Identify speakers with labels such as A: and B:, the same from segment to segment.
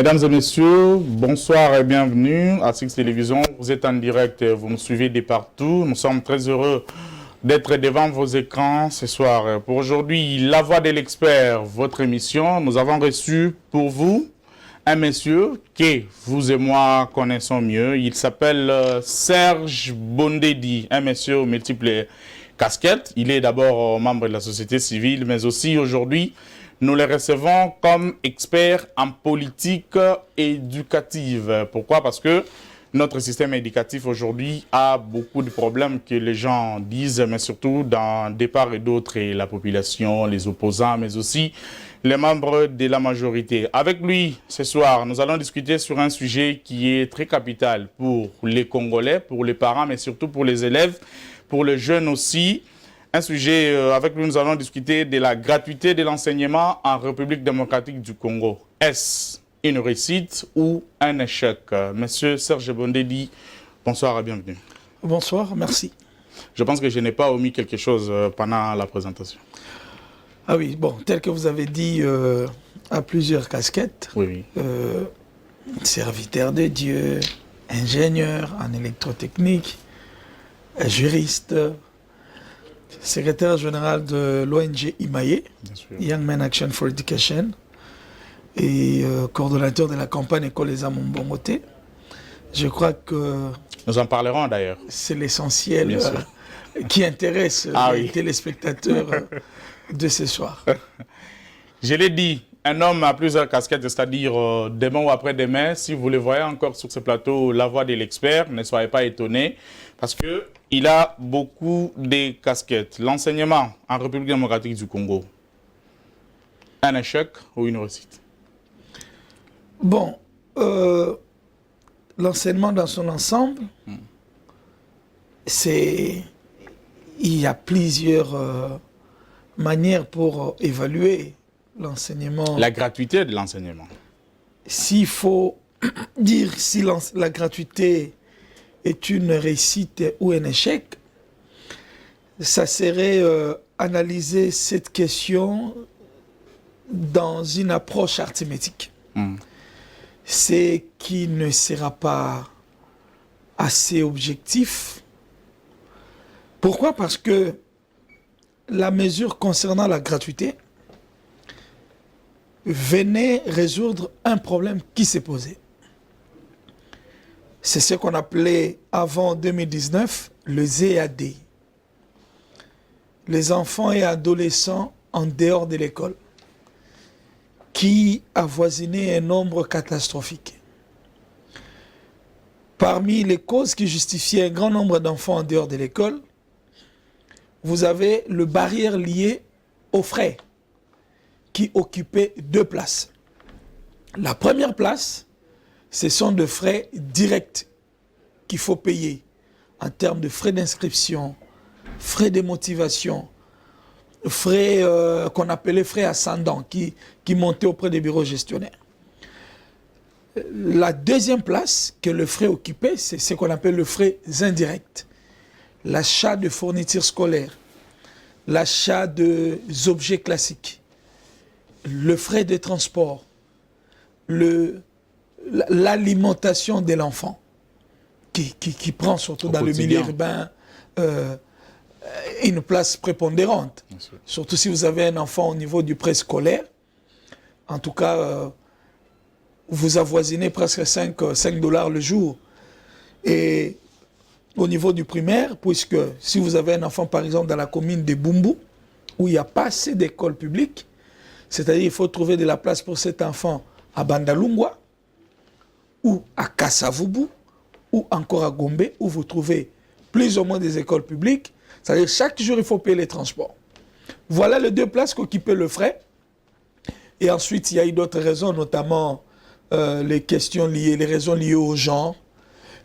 A: Mesdames et messieurs, bonsoir et bienvenue à Six Télévision. Vous êtes en direct, vous me suivez de partout. Nous sommes très heureux d'être devant vos écrans ce soir. Pour aujourd'hui, La Voix de l'expert, votre émission. Nous avons reçu pour vous un monsieur que vous et moi connaissons mieux. Il s'appelle Serge Bondedi, un monsieur aux multiples casquettes. Il est d'abord membre de la société civile, mais aussi aujourd'hui, nous le recevons comme expert en politique éducative. Pourquoi? Parce que notre système éducatif aujourd'hui a beaucoup de problèmes que les gens disent, mais surtout dans des parts et d'autres, et la population, les opposants, mais aussi les membres de la majorité. Avec lui, ce soir, nous allons discuter sur un sujet qui est très capital pour les Congolais, pour les parents, mais surtout pour les élèves, pour les jeunes aussi. Un sujet, avec lui, nous allons discuter de la gratuité de l'enseignement en République démocratique du Congo. Est-ce une réussite ou un échec? Monsieur Serge Bondedi, bonsoir et bienvenue.
B: Bonsoir, merci.
A: Je pense que je n'ai pas omis quelque chose pendant la présentation.
B: Ah oui, bon, tel que vous avez dit, à plusieurs casquettes.
A: Oui, oui.
B: Serviteur de Dieu, ingénieur en électrotechnique, juriste, secrétaire général de l'ONG IMAE, Young Men Action for Education, et coordonnateur de la campagne École des Âmes Mbongoté. Je crois que...
A: Nous en parlerons d'ailleurs.
B: C'est l'essentiel qui intéresse les téléspectateurs de ce soir.
A: Je l'ai dit, un homme a plusieurs casquettes, c'est-à-dire demain ou après-demain. Si vous le voyez encore sur ce plateau, La Voix de l'expert, ne soyez pas étonnés, parce qu'il a beaucoup de casquettes. L'enseignement en République démocratique du Congo, un échec ou une réussite?
B: Bon, l'enseignement dans son ensemble, il y a plusieurs manières pour évaluer l'enseignement.
A: La gratuité de l'enseignement.
B: S'il faut dire si la gratuité est une réussite ou un échec, ça serait analyser cette question dans une approche arithmétique. C'est qui ne sera pas assez objectif. Pourquoi? Parce que la mesure concernant la gratuité venait résoudre un problème qui s'est posé. C'est ce qu'on appelait avant 2019 le ZAD. Les enfants et adolescents en dehors de l'école, qui avoisinait un nombre catastrophique. Parmi les causes qui justifiaient un grand nombre d'enfants en dehors de l'école, vous avez le barrière lié aux frais qui occupait deux places. La première place, ce sont des frais directs qu'il faut payer en termes de frais d'inscription, frais de motivation, frais qu'on appelait frais ascendants qui montaient auprès des bureaux gestionnaires. La deuxième place que le frais occupait, c'est ce qu'on appelle le frais indirect. L'achat de fournitures scolaires, l'achat d'objets classiques, le frais de transport, l'alimentation de l'enfant, qui prend surtout dans le milieu urbain une place prépondérante. Surtout si vous avez un enfant au niveau du préscolaire. En tout cas, vous avoisinez presque 5 $ le jour. Et au niveau du primaire, puisque si vous avez un enfant, par exemple, dans la commune de Bumbu, où il n'y a pas assez d'écoles publiques, c'est-à-dire qu'il faut trouver de la place pour cet enfant à Bandalungwa, ou à Kassavubu, ou encore à Gombe, où vous trouvez plus ou moins des écoles publiques. C'est-à-dire chaque jour, il faut payer les transports. Voilà les deux places qu'occupait le frais. Et ensuite, il y a eu d'autres raisons, notamment les raisons liées au genre.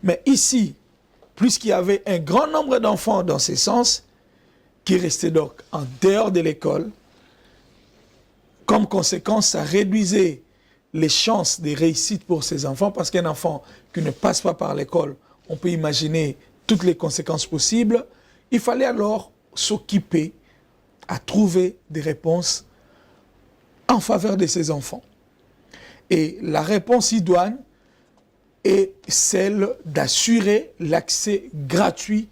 B: Mais ici, puisqu'il y avait un grand nombre d'enfants dans ce sens, qui restaient donc en dehors de l'école, comme conséquence, ça réduisait les chances de réussite pour ces enfants, parce qu'un enfant qui ne passe pas par l'école, on peut imaginer toutes les conséquences possibles. Il fallait alors s'occuper à trouver des réponses en faveur de ces enfants. Et la réponse idoine est celle d'assurer l'accès gratuit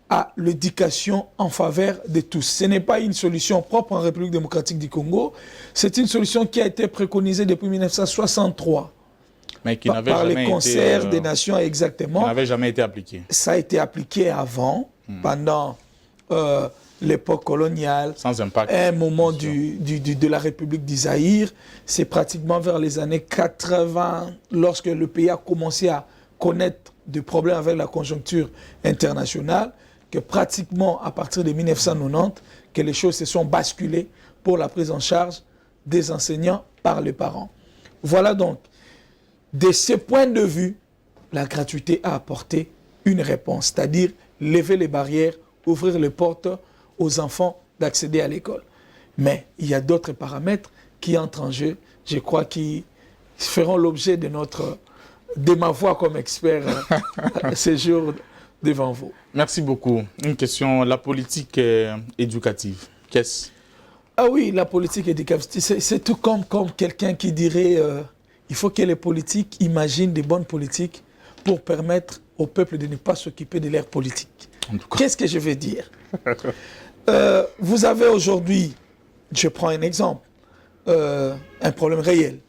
B: à l'éducation en faveur de tous. Ce n'est pas une solution propre en République démocratique du Congo, c'est une solution qui a été préconisée depuis 1963
A: mais qui
B: par les concerts des nations, exactement.
A: Qui n'avait jamais été appliquée.
B: Ça a été appliqué avant, pendant l'époque coloniale,
A: sans impact.
B: Un moment de la République d'Isaïr, c'est pratiquement vers les années 80, lorsque le pays a commencé à connaître des problèmes avec la conjoncture internationale, que pratiquement à partir de 1990, que les choses se sont basculées pour la prise en charge des enseignants par les parents. Voilà donc, de ce point de vue, la gratuité a apporté une réponse, c'est-à-dire lever les barrières, ouvrir les portes aux enfants d'accéder à l'école. Mais il y a d'autres paramètres qui entrent en jeu, je crois, qui feront l'objet de ma voix comme expert ces jours devant vous.
A: Merci beaucoup. Une question, la politique éducative, qu'est-ce?
B: Ah oui, la politique éducative, c'est tout comme quelqu'un qui dirait il faut que les politiques imaginent des bonnes politiques pour permettre au peuple de ne pas s'occuper de leur politique. Qu'est-ce que je veux dire? Vous avez aujourd'hui, je prends un exemple, un problème réel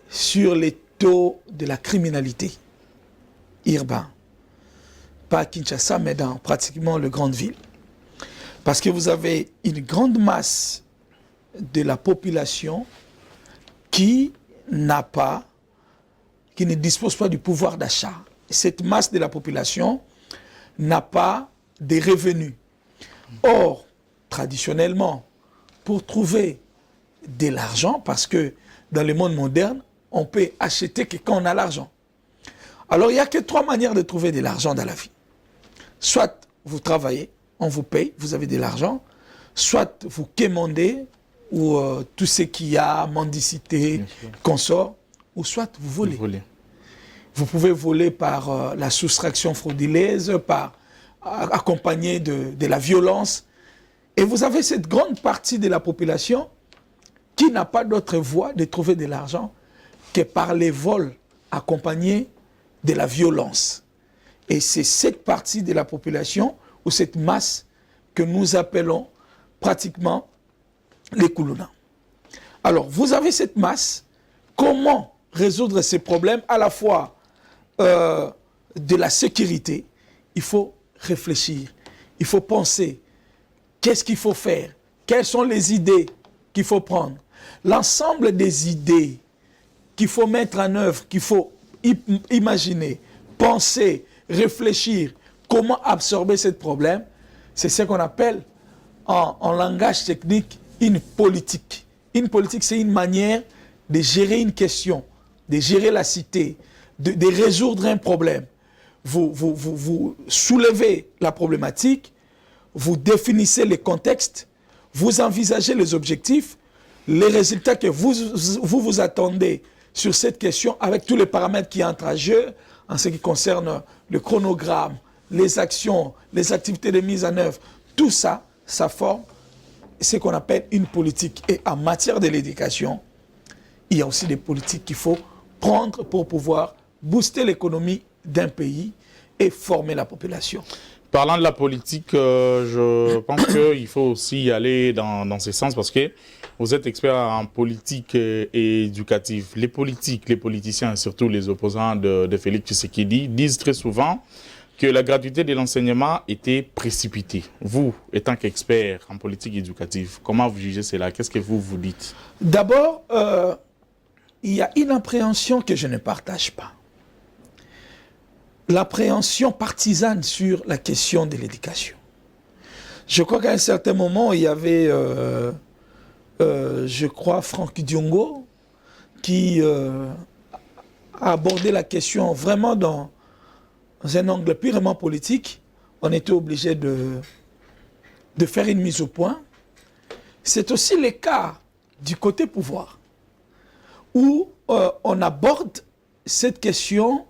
B: sur les taux de la criminalité urbaine. Pas à Kinshasa, mais dans pratiquement les grandes villes. Parce que vous avez une grande masse de la population qui ne dispose pas du pouvoir d'achat. Cette masse de la population n'a pas de revenus. Or, traditionnellement, pour trouver de l'argent, parce que dans le monde moderne, on peut acheter que quand on a l'argent. Alors, il n'y a que 3 manières de trouver de l'argent dans la vie. Soit vous travaillez, on vous paye, vous avez de l'argent. Soit vous quémandez, ou tout ce qu'il y a, mendicité, consort, ou soit vous volez. Vous pouvez voler par la soustraction frauduleuse, accompagné de la violence. Et vous avez cette grande partie de la population qui n'a pas d'autre voie de trouver de l'argent que par les vols accompagnés de la violence. Et c'est cette partie de la population, ou cette masse, que nous appelons pratiquement les Koulouna. Alors, vous avez cette masse. Comment résoudre ces problèmes, à la fois de la sécurité? Il faut réfléchir, il faut penser. Qu'est-ce qu'il faut faire? Quelles sont les idées qu'il faut prendre? L'ensemble des idées qu'il faut mettre en œuvre, qu'il faut imaginer, penser, réfléchir, comment absorber ce problème, c'est ce qu'on appelle en langage technique une politique. Une politique, c'est une manière de gérer une question, de gérer la cité, de résoudre un problème. Vous soulevez la problématique, vous définissez les contextes, vous envisagez les objectifs, les résultats que vous attendez sur cette question avec tous les paramètres qui entrent en jeu en ce qui concerne le chronogramme, les actions, les activités de mise en œuvre. Tout ça, ça forme ce qu'on appelle une politique. Et en matière de l'éducation, il y a aussi des politiques qu'il faut prendre pour pouvoir booster l'économie d'un pays et former la population.
A: Parlant de la politique, je pense qu'il faut aussi y aller dans ce sens parce que vous êtes expert en politique et éducative. Les politiques, les politiciens, surtout les opposants de Félix Tshisekedi, disent très souvent que la gratuité de l'enseignement était précipitée. Vous, étant qu'expert en politique éducative, comment vous jugez cela? Qu'est-ce que vous dites?
B: D'abord, il y a une appréhension que je ne partage pas. L'appréhension partisane sur la question de l'éducation. Je crois qu'à un certain moment, il y avait, je crois, Franck Diongo, qui a abordé la question vraiment dans un angle purement politique. On était obligé de faire une mise au point. C'est aussi le cas du côté pouvoir, où on aborde cette question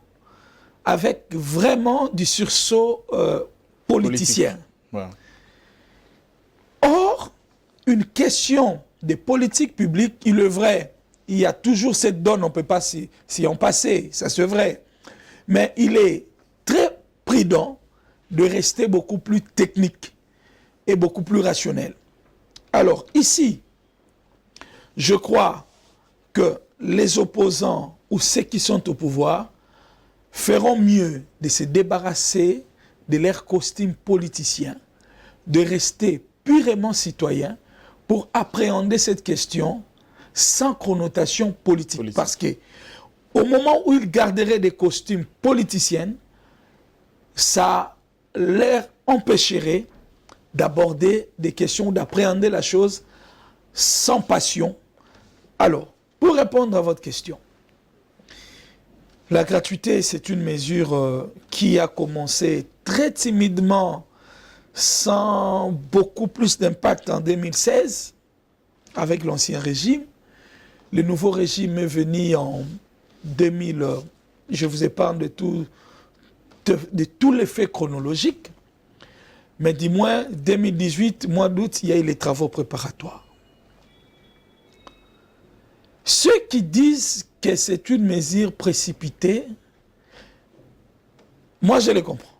B: avec vraiment du sursaut politicien.
A: Ouais.
B: Or, une question de politique publique, il est vrai, il y a toujours cette donne, on ne peut pas s'y en passer, ça c'est vrai. Mais il est très prudent de rester beaucoup plus technique et beaucoup plus rationnel. Alors ici, je crois que les opposants ou ceux qui sont au pouvoir feront mieux de se débarrasser de leur costume politicien, de rester purement citoyens pour appréhender cette question sans connotation politique. Parce que au moment où ils garderaient des costumes politiciens, ça leur empêcherait d'aborder des questions, d'appréhender la chose sans passion. Alors, pour répondre à votre question, la gratuité, c'est une mesure qui a commencé très timidement, sans beaucoup plus d'impact en 2016, avec l'ancien régime. Le nouveau régime est venu en 2000, je vous épargne de tous les faits chronologiques, mais du moins 2018, mois d'août, il y a eu les travaux préparatoires. Ceux qui disent que c'est une mesure précipitée, moi je les comprends.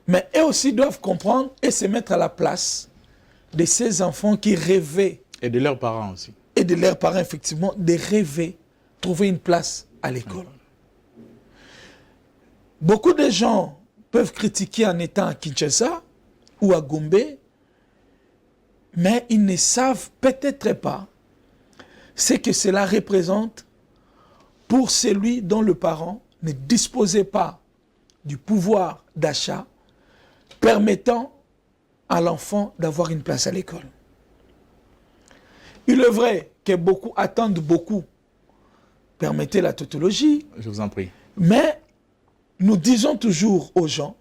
B: Mais eux aussi doivent comprendre et se mettre à la place de ces enfants qui rêvaient.
A: Et de leurs parents aussi.
B: Et de leurs parents, effectivement, de rêver, trouver une place à l'école. Beaucoup de gens peuvent critiquer en étant à Kinshasa ou à Gombe, mais ils ne savent peut-être pas ce que cela représente pour celui dont le parent ne disposait pas du pouvoir d'achat permettant à l'enfant d'avoir une place à l'école. Il est vrai que beaucoup attendent beaucoup. Permettez la tautologie.
A: Je vous en prie.
B: Mais nous disons toujours aux gens,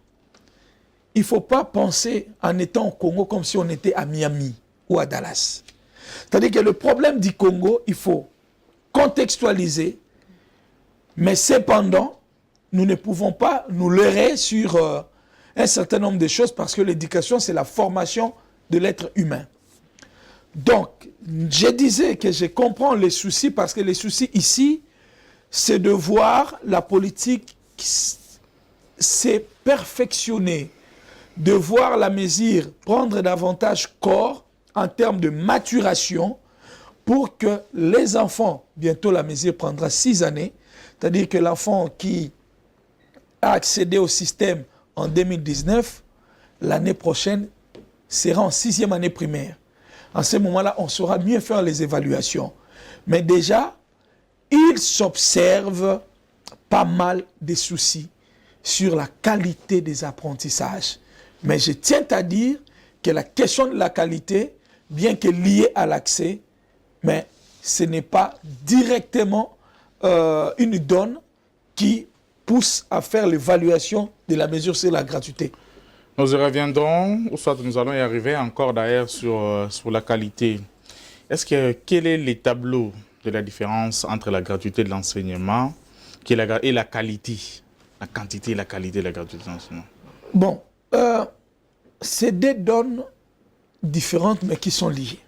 B: il ne faut pas penser en étant au Congo comme si on était à Miami ou à Dallas. C'est-à-dire que le problème du Congo, il faut contextualiser, mais cependant, nous ne pouvons pas nous leurrer sur un certain nombre de choses parce que l'éducation, c'est la formation de l'être humain. Donc, je disais que je comprends les soucis parce que les soucis ici, c'est de voir la politique s'est perfectionnée, de voir la mesure prendre davantage corps en termes de maturation pour que les enfants, bientôt la mesure prendra 6 années, c'est-à-dire que l'enfant qui a accédé au système en 2019, l'année prochaine sera en 6e année primaire. En ce moment-là, on saura mieux faire les évaluations. Mais déjà, il s'observe pas mal de soucis sur la qualité des apprentissages. Mais je tiens à dire que la question de la qualité, bien que liée à l'accès, mais ce n'est pas directement une donne qui pousse à faire l'évaluation de la mesure sur la gratuité.
A: Nous y reviendrons, ou soit nous allons y arriver encore d'ailleurs sur la qualité. Quel est le tableau de la différence entre la gratuité de l'enseignement et la qualité, la quantité et la qualité de la gratuité de l'enseignement?
B: Bon, c'est deux donnes différentes mais qui sont liées.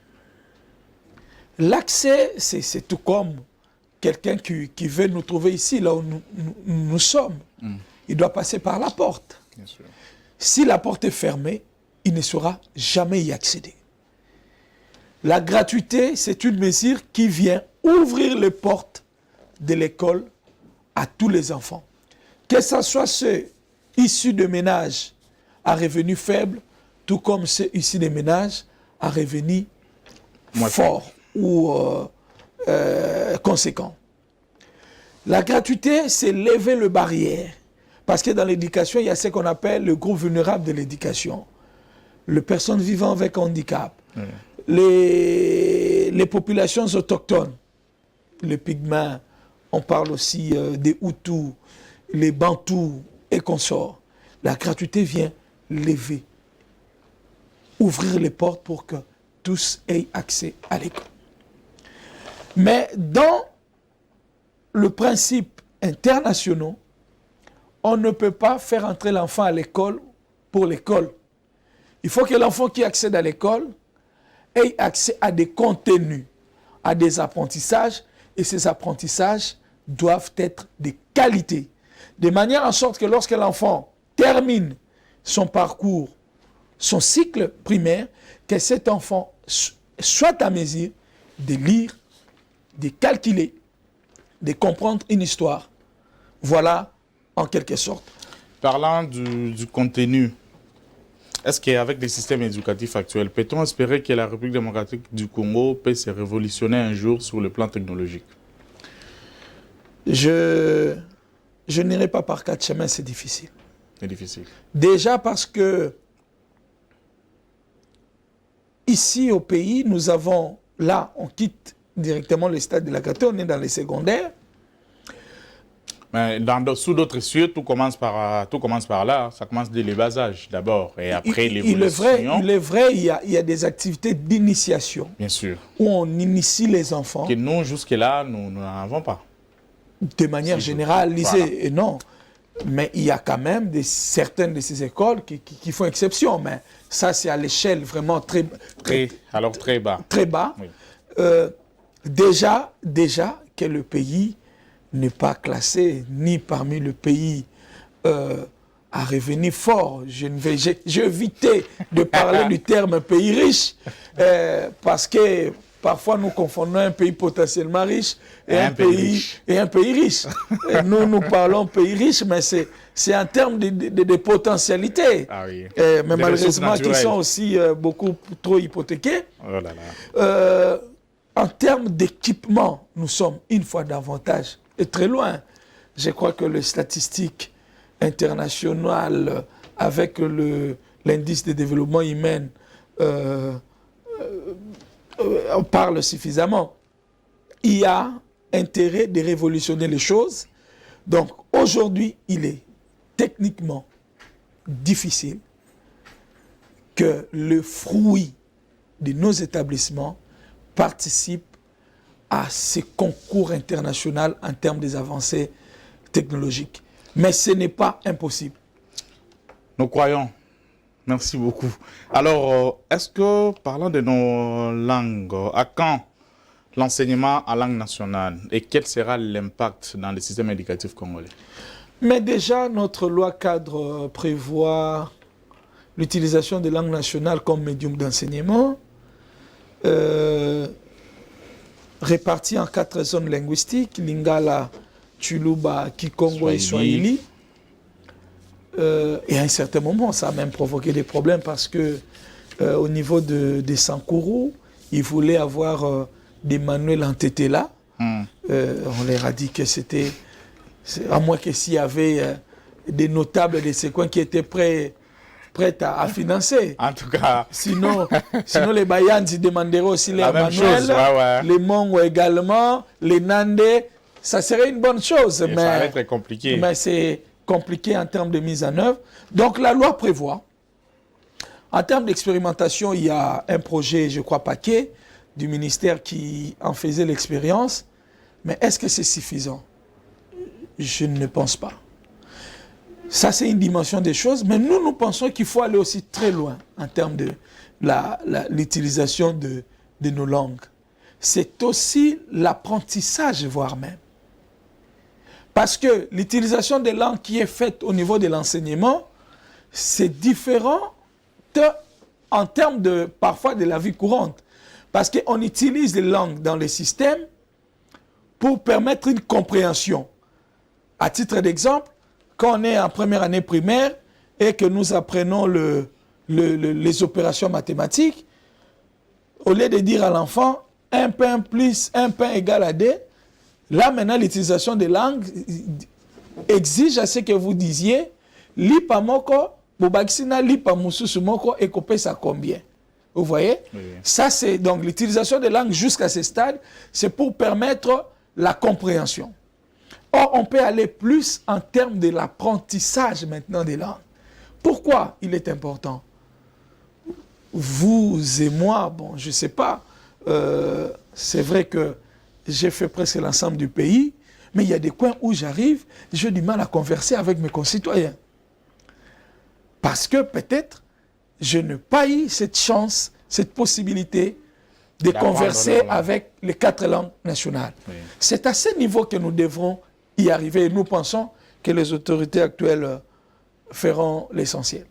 B: L'accès, c'est tout comme quelqu'un qui veut nous trouver ici, là où nous sommes. Il doit passer par la porte.
A: Bien sûr.
B: Si la porte est fermée, il ne saura jamais y accéder. La gratuité, c'est une mesure qui vient ouvrir les portes de l'école à tous les enfants. Que ce soit ceux issus de ménages à revenus faibles, tout comme ceux issus des ménages à revenus forts ou conséquents. La gratuité, c'est lever les barrières. Parce que dans l'éducation, il y a ce qu'on appelle le groupe vulnérable de l'éducation. Les personnes vivant avec handicap, les populations autochtones, les pygmées, on parle aussi des Hutus, les Bantous et consorts. La gratuité vient lever, ouvrir les portes pour que tous aient accès à l'école. Mais dans le principe international, on ne peut pas faire entrer l'enfant à l'école pour l'école. Il faut que l'enfant qui accède à l'école ait accès à des contenus à des apprentissages et ces apprentissages doivent être de qualité. De manière en sorte que lorsque l'enfant termine son parcours, son cycle primaire, que cet enfant soit à mesure de lire, de calculer, de comprendre une histoire. Voilà, en quelque sorte.
A: Parlant du contenu, est-ce qu'avec les systèmes éducatifs actuels, peut-on espérer que la République démocratique du Congo peut se révolutionner un jour sur le plan technologique?
B: Je n'irai pas par quatre chemins, c'est difficile.
A: C'est difficile.
B: Déjà parce que ici au pays, nous avons, là, on quitte directement le stade de la catégorie, on est dans les secondaires.
A: Mais sous d'autres cieux, tout commence par là. Ça commence dès le bas âge d'abord et après l'évolution.
B: Il est vrai, il y a des activités d'initiation.
A: Bien sûr.
B: Où on initie les enfants.
A: Que nous, jusque-là, nous n'en avons pas.
B: De manière généralisée, voilà. Et non. Mais il y a quand même certaines de ces écoles qui font exception. Mais ça, c'est à l'échelle vraiment très bas. Très bas.
A: Oui.
B: Déjà que le pays n'est pas classé ni parmi le pays à revenu fort. J'ai évité de parler du terme pays riche parce que parfois nous confondons un pays potentiellement riche et un pays riche. Nous parlons pays riche, mais c'est en termes de potentialité.
A: Ah oui.
B: Mais malheureusement, qui sont aussi beaucoup trop hypothéqués.
A: Oh là là.
B: En termes d'équipement, nous sommes une fois davantage et très loin. Je crois que les statistiques internationales avec l'indice de développement humain on parle suffisamment. Il y a intérêt de révolutionner les choses. Donc aujourd'hui, il est techniquement difficile que le fruit de nos établissements participe à ces concours internationaux en termes des avancées technologiques. Mais ce n'est pas impossible.
A: Nous croyons. Merci beaucoup. Alors, est-ce que, parlant de nos langues, à quand l'enseignement en langue nationale et quel sera l'impact dans le système éducatif congolais?
B: Mais déjà, notre loi cadre prévoit l'utilisation des langues nationales comme médium d'enseignement, réparties en 4 zones linguistiques, Lingala, Tsholuba, Kikongo et Swahili. Et à un certain moment, ça a même provoqué des problèmes parce que au niveau des Sankourou, ils voulaient avoir des manuels en tétéla. On leur a dit que c'était... À moins que s'il y avait des notables de ces coins qui étaient prêts à financer.
A: En tout cas...
B: Sinon les Bayans, ils demanderaient aussi les manuels, les Mongo également, les Nandé. Ça serait une bonne chose.
A: Mais ça va être compliqué.
B: Mais c'est compliqué en termes de mise en œuvre. Donc la loi prévoit. En termes d'expérimentation, il y a un projet, je crois, paquet, du ministère qui en faisait l'expérience. Mais est-ce que c'est suffisant? Je ne pense pas. Ça, c'est une dimension des choses, mais nous pensons qu'il faut aller aussi très loin en termes de l'utilisation de nos langues. C'est aussi l'apprentissage, voire même. Parce que l'utilisation des langues qui est faite au niveau de l'enseignement, c'est différent en termes parfois de la vie courante. Parce qu'on utilise les langues dans les systèmes pour permettre une compréhension. À titre d'exemple, quand on est en première année primaire et que nous apprenons les opérations mathématiques, au lieu de dire à l'enfant 1 pain plus 1 pain égale à 2, là maintenant l'utilisation des langues exige à ce que vous disiez lipa moko, bobaksina lipa mususu moko et kopé ça combien. Vous voyez? Oui. Ça c'est donc l'utilisation des langues jusqu'à ce stade, c'est pour permettre la compréhension. Or, on peut aller plus en termes de l'apprentissage maintenant des langues. Pourquoi il est important? Vous et moi, bon, je ne sais pas, c'est vrai que j'ai fait presque l'ensemble du pays, mais il y a des coins où j'arrive, j'ai du mal à converser avec mes concitoyens. Parce que peut-être, je n'ai pas eu cette chance, cette possibilité de converser avec les 4 langues nationales. Oui. C'est à ce niveau que nous devrons y arriver. Et nous pensons que les autorités actuelles feront l'essentiel.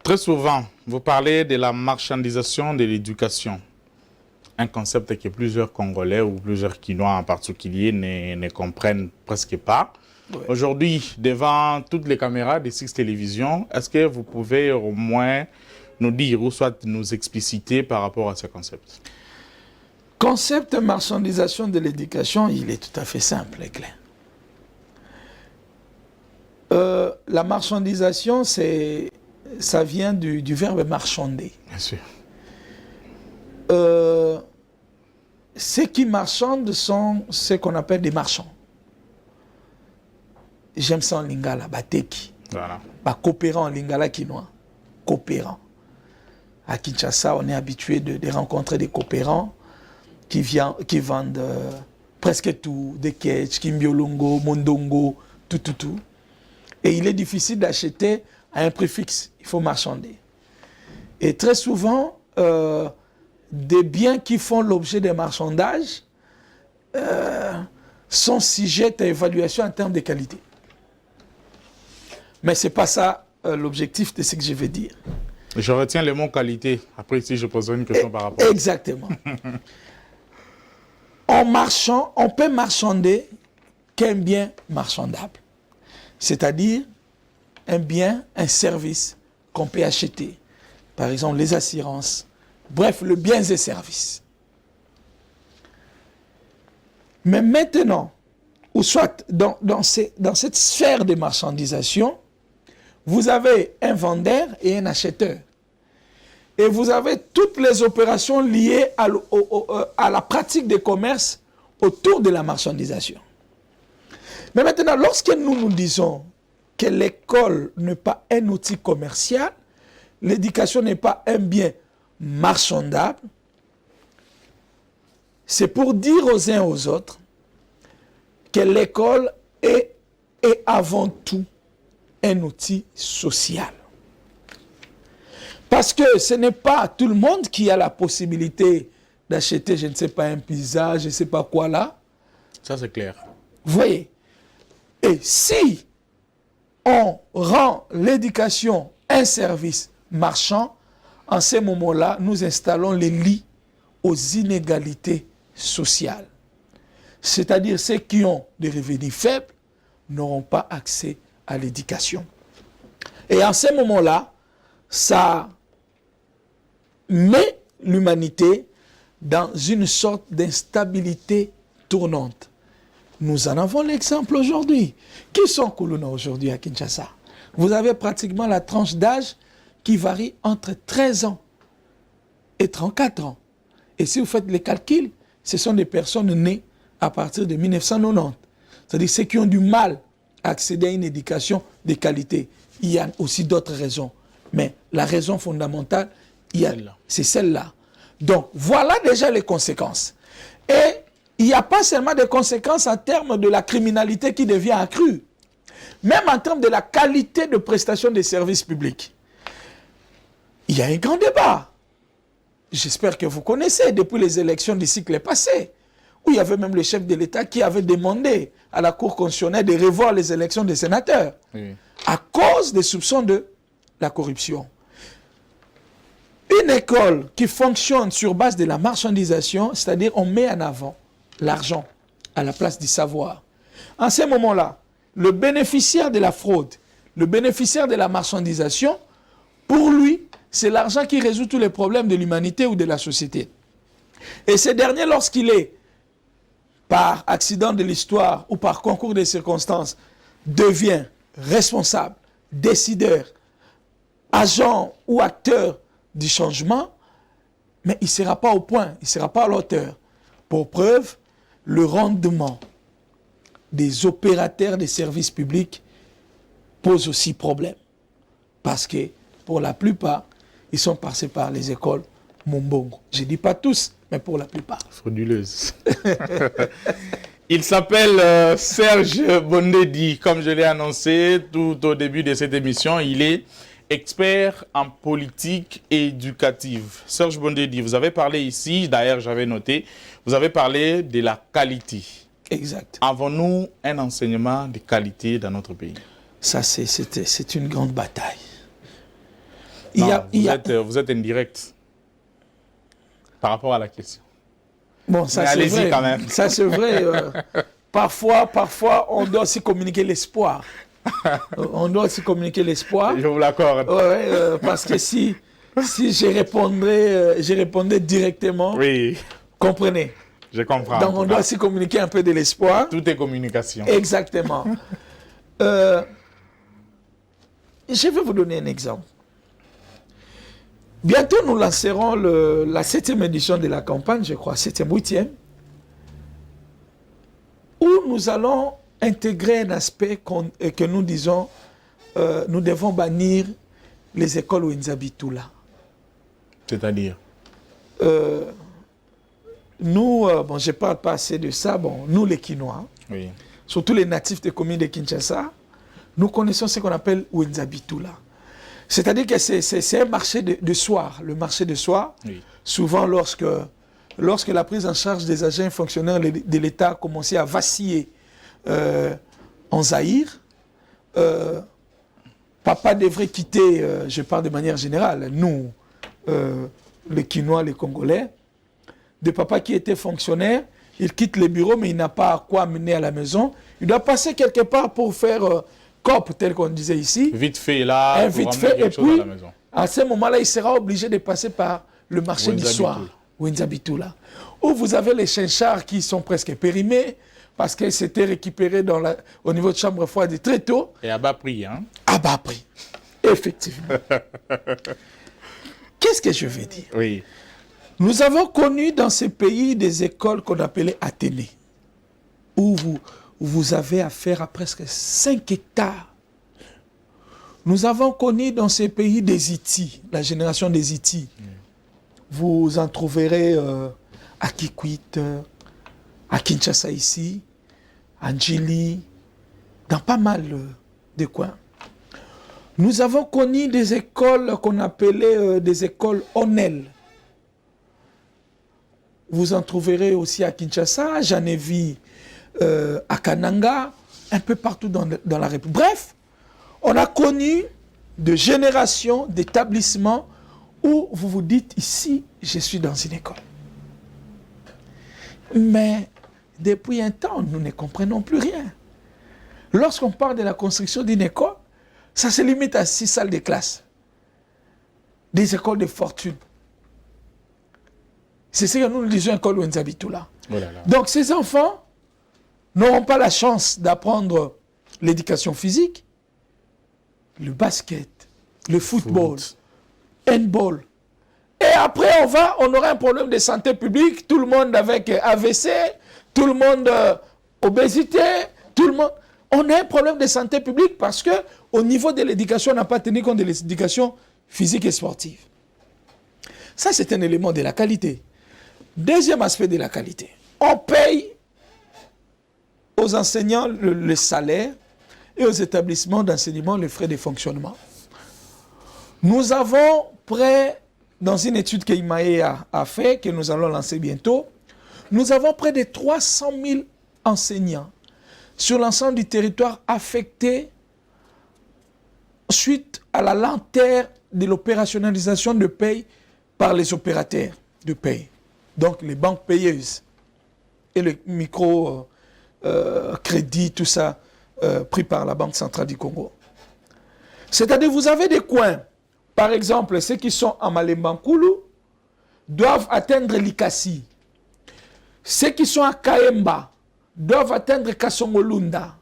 A: Très souvent, vous parlez de la marchandisation de l'éducation. Un concept que plusieurs Congolais ou plusieurs Quinois en particulier ne comprennent presque pas. Oui. Aujourd'hui, devant toutes les caméras de 6 télévisions, est-ce que vous pouvez au moins nous dire ou soit nous expliciter par rapport à ce concept?
B: Concept de marchandisation de l'éducation, il est tout à fait simple et clair. La marchandisation, ça vient du verbe marchander.
A: Bien sûr.
B: Ceux qui marchandent sont ce qu'on appelle des marchands. J'aime ça en lingala, bateki.
A: Voilà.
B: Coopérant en lingala quinois. Coopérant. À Kinshasa, on est habitué de rencontrer des coopérants qui vendent presque tout, des ketch, kimbiolongo, mondongo, tout. Et il est difficile d'acheter à un prix fixe. Il faut marchander. Et très souvent, des biens qui font l'objet des marchandages sont sujets à évaluation en termes de qualité. Mais ce n'est pas ça l'objectif de ce que je vais dire.
A: Je retiens le mot qualité. Après, si je poserai une question par rapport.
B: Exactement. En marchand, on peut marchander qu'un bien marchandable. C'est-à-dire un bien, un service qu'on peut acheter. Par exemple, les assurances. Bref, le biens et services. Mais maintenant, ou soit dans cette sphère de marchandisation, vous avez un vendeur et un acheteur. Et vous avez toutes les opérations liées à la pratique des commerces autour de la marchandisation. Mais maintenant, lorsque nous disons que l'école n'est pas un outil commercial, l'éducation n'est pas un bien marchandable, c'est pour dire aux uns aux autres que l'école est avant tout un outil social. Parce que ce n'est pas tout le monde qui a la possibilité d'acheter, je ne sais pas, un pizza, je ne sais pas quoi là.
A: Ça, c'est clair.
B: Vous voyez? Et si on rend l'éducation un service marchand, en ce moment-là, nous installons les lits aux inégalités sociales. C'est-à-dire ceux qui ont des revenus faibles n'auront pas accès à l'éducation. Et en ce moment-là, ça met l'humanité dans une sorte d'instabilité tournante. Nous en avons l'exemple aujourd'hui. Qui sont Kuluna aujourd'hui à Kinshasa? Vous avez pratiquement la tranche d'âge qui varie entre 13 ans et 34 ans. Et si vous faites les calculs, ce sont des personnes nées à partir de 1990. C'est-à-dire ceux qui ont du mal à accéder à une éducation de qualité. Il y a aussi d'autres raisons. Mais la raison fondamentale, c'est celle-là. Donc, voilà déjà les conséquences. Et il n'y a pas seulement des conséquences en termes de la criminalité qui devient accrue, même en termes de la qualité de prestation des services publics. Il y a un grand débat. J'espère que vous connaissez, depuis les élections du cycle passé, où il y avait même le chef de l'État qui avait demandé à la Cour constitutionnelle de revoir les élections des sénateurs, à cause des soupçons de la corruption. Une école qui fonctionne sur base de la marchandisation, c'est-à-dire on met en avant l'argent à la place du savoir. En ce moment-là, le bénéficiaire de la fraude, le bénéficiaire de la marchandisation, pour lui, c'est l'argent qui résout tous les problèmes de l'humanité ou de la société. Et ce dernier, lorsqu'il est, par accident de l'histoire ou par concours de circonstances, devient responsable, décideur, agent ou acteur du changement, mais il ne sera pas au point, il ne sera pas à l'auteur. Pour preuve, le rendement des opérateurs des services publics pose aussi problème. Parce que, pour la plupart, ils sont passés par les écoles Mombongo. Je ne dis pas tous, mais pour la plupart.
A: Frauduleuse. Il s'appelle Serge Bondedi. Comme je l'ai annoncé tout au début de cette émission, il est expert en politique éducative. Serge Bondedi, vous avez parlé ici, d'ailleurs j'avais noté, vous avez parlé de la qualité.
B: Exact.
A: Avons-nous un enseignement de qualité dans notre pays?
B: Ça, c'est une grande bataille.
A: Vous êtes indirect par rapport à la question.
B: Bon, ça c'est vrai.
A: Quand même.
B: Ça c'est vrai. Parfois, on doit aussi communiquer l'espoir. On doit aussi communiquer l'espoir.
A: Je vous l'accorde.
B: Parce que si je répondais directement,
A: oui.
B: Comprenez.
A: Je comprends.
B: Donc on doit aussi communiquer un peu de l'espoir.
A: Tout est communication.
B: Exactement. Je vais vous donner un exemple. Bientôt, nous lancerons la 7e édition de la campagne, je crois, 7e, 8e, où nous allons intégrer un aspect que nous disons, nous devons bannir les écoles Wenzabitula.
A: C'est-à-dire
B: nous, bon, je ne parle pas assez de ça, bon, nous les Quinois,
A: oui.
B: Surtout les natifs des communes de Kinshasa, nous connaissons ce qu'on appelle Wenzabitula. C'est-à-dire que c'est un marché de soir. Le marché de soir, oui. Souvent lorsque la prise en charge des agents fonctionnaires de l'État commençait à vaciller en Zaïre, papa devrait quitter, je parle de manière générale, nous, les Quinois, les Congolais, de papa qui était fonctionnaire, il quitte le bureau, mais il n'a pas quoi amener à la maison. Il doit passer quelque part pour faire COP, tel qu'on disait ici.
A: Vite fait, là, pour
B: vite fait,
A: quelque chose à la maison.
B: À ce moment-là, il sera obligé de passer par le marché du soir, Wenzabitula, où vous avez les chinchards qui sont presque périmés, parce qu'ils s'étaient récupérés au niveau de chambre froide très tôt.
A: Et à bas prix, hein?
B: À bas prix, effectivement. Qu'est-ce que je veux dire?
A: Oui.
B: Nous avons connu dans ces pays des écoles qu'on appelait Athénée, où vous avez affaire à presque 5 hectares. Nous avons connu dans ces pays des Iti, la génération des Iti. Vous en trouverez à Kikwit, à Kinshasa ici, à Ndjili, dans pas mal de coins. Nous avons connu des écoles qu'on appelait des écoles Onel. Vous en trouverez aussi à Kinshasa, j'en ai vu à Kananga, un peu partout dans la République. Bref, on a connu de générations d'établissements où vous vous dites, ici, je suis dans une école. Mais depuis un temps, nous ne comprenons plus rien. Lorsqu'on parle de la construction d'une école, ça se limite à 6 salles de classe. Des écoles de fortune. C'est ce que nous disons école Wenzabitula. Oh là là. Donc ces enfants n'auront pas la chance d'apprendre l'éducation physique, le basket, le football, handball. Et après, on aura un problème de santé publique, tout le monde avec AVC, tout le monde obésité, tout le monde. On a un problème de santé publique parce qu'au niveau de l'éducation, on n'a pas tenu compte de l'éducation physique et sportive. Ça, c'est un élément de la qualité. Deuxième aspect de la qualité, on paye aux enseignants le salaire et aux établissements d'enseignement les frais de fonctionnement. Nous avons dans une étude que IMAE a fait, que nous allons lancer bientôt, nous avons près de 300 000 enseignants sur l'ensemble du territoire affectés suite à la lenteur de l'opérationnalisation de paye par les opérateurs de paye. Donc les banques payeuses et le micro-crédit, tout ça, pris par la Banque centrale du Congo. C'est-à-dire vous avez des coins, par exemple, ceux qui sont à Malembankulu doivent atteindre Likasi. Ceux qui sont à Kaemba doivent atteindre Kasongolunda.